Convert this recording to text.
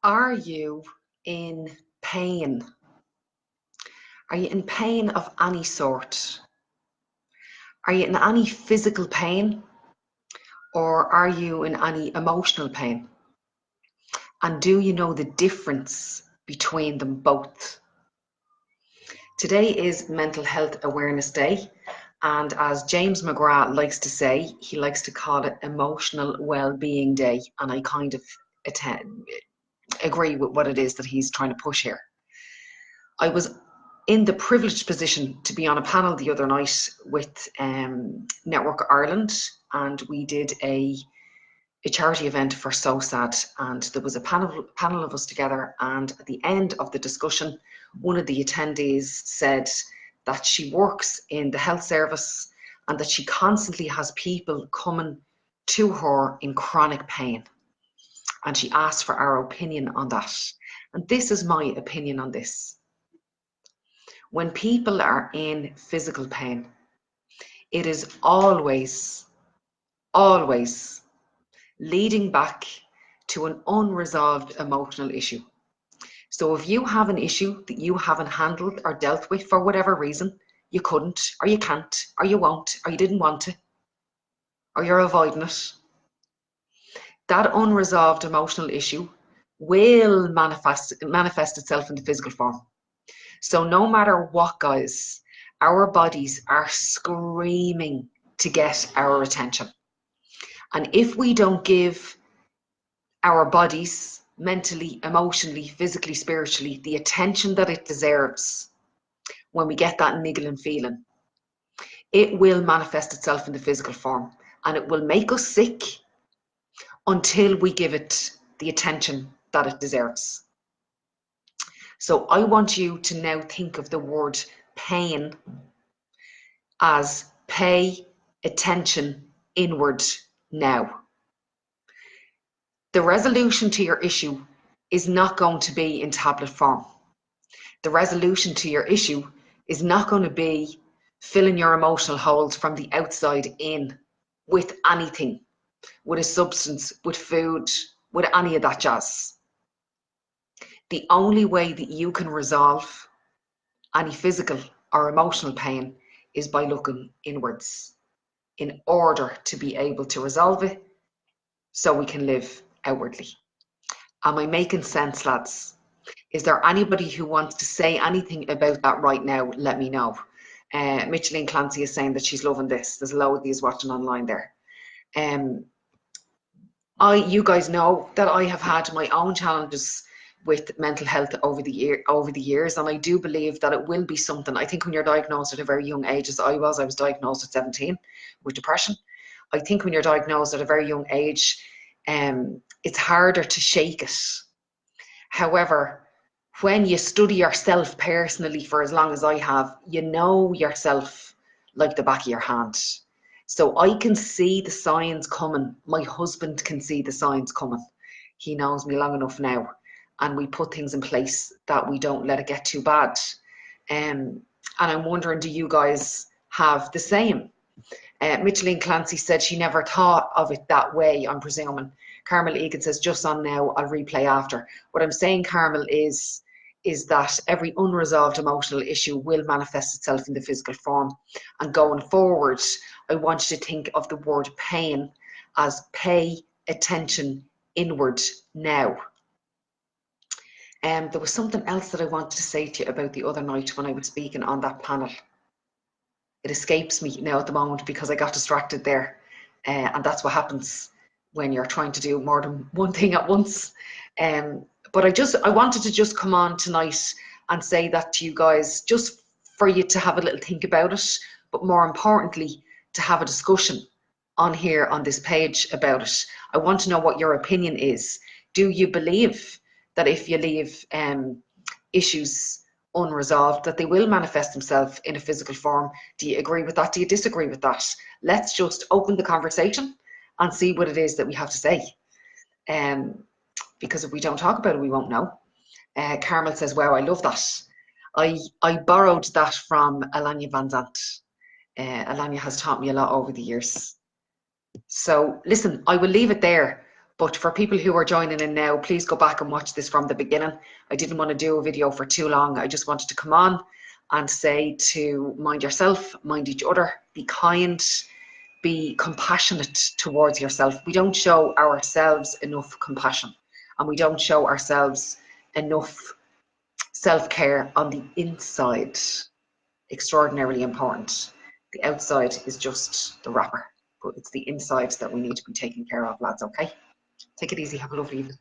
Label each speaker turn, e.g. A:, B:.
A: Are you in pain? Are you in pain of any sort? Are you in any physical pain, or are you in any emotional pain? And do you know the difference between them both? Today is Mental Health Awareness Day, and as James McGrath likes to say, he likes to call it Emotional Well-Being Day, and I kind of agree with what it is that he's trying to push here. I was in the privileged position to be on a panel the other night with Network Ireland, and we did a charity event for So Sad, and there was a panel of us together, and at the end of the discussion, one of the attendees said that she works in the health service and that she constantly has people coming to her in chronic pain, and she asked for our opinion on that. And this is my opinion on this. When people are in physical pain, it is always leading back to an unresolved emotional issue. So if you have an issue that you haven't handled or dealt with for whatever reason, you couldn't, or you can't, or you won't, or you didn't want to, or you're avoiding it, that unresolved emotional issue will manifest itself in the physical form. So no matter what, guys, our bodies are screaming to get our attention. And if we don't give our bodies, mentally, emotionally, physically, spiritually, the attention that it deserves, when we get that niggling feeling, it will manifest itself in the physical form, and it will make us sick until we give it the attention that it deserves. So I want you to now think of the word pain as pay attention inward now. The resolution to your issue is not going to be in tablet form. The resolution to your issue is not going to be filling your emotional holes from the outside in with anything, with a substance, with food, with any of that jazz. The only way that you can resolve any physical or emotional pain is by looking inwards in order to be able to resolve it so we can live outwardly. Am I making sense, lads? Is there anybody who wants to say anything about that right now? Let me know. Micheline Clancy is saying that she's loving this. There's a load of these watching online there. You guys know that I have had my own challenges with mental health over the years, and I do believe that it will be something. I think when you're diagnosed at a very young age, as I was diagnosed at 17 with depression. I think when you're diagnosed at a very young age, it's harder to shake it. However, when you study yourself personally for as long as I have, you know yourself like the back of your hand. So I can see the signs coming. My husband can see the signs coming. He knows me long enough now, and we put things in place that we don't let it get too bad. And I'm wondering, do you guys have the same? Micheline Clancy said she never thought of it that way, I'm presuming. Carmel Egan says, just on now, I'll replay after. What I'm saying, Carmel, is that every unresolved emotional issue will manifest itself in the physical form. And going forward, I want you to think of the word pain as pay attention inward now. There was something else that I wanted to say to you about the other night when I was speaking on that panel. It escapes me now at the moment because I got distracted there, and that's what happens when you're trying to do more than one thing at once. But I wanted to just come on tonight and say that to you guys, just for you to have a little think about it, but more importantly, to have a discussion on here on this page about it. I want to know what your opinion is. Do you believe that if you leave issues unresolved, that they will manifest themselves in a physical form? Do you agree with that? Do you disagree with that? Let's just open the conversation and see what it is that we have to say. Because if we don't talk about it, we won't know. Carmel says, wow, I love that. I borrowed that from Alanya Van Zandt. Alanya has taught me a lot over the years. So listen, I will leave it there. But for people who are joining in now, please go back and watch this from the beginning. I didn't want to do a video for too long. I just wanted to come on and say to mind yourself, mind each other, be kind, be compassionate towards yourself. We don't show ourselves enough compassion, and we don't show ourselves enough self-care on the inside. Extraordinarily important. The outside is just the wrapper, but it's the inside that we need to be taking care of, lads, okay? Take it easy. Have a lovely evening.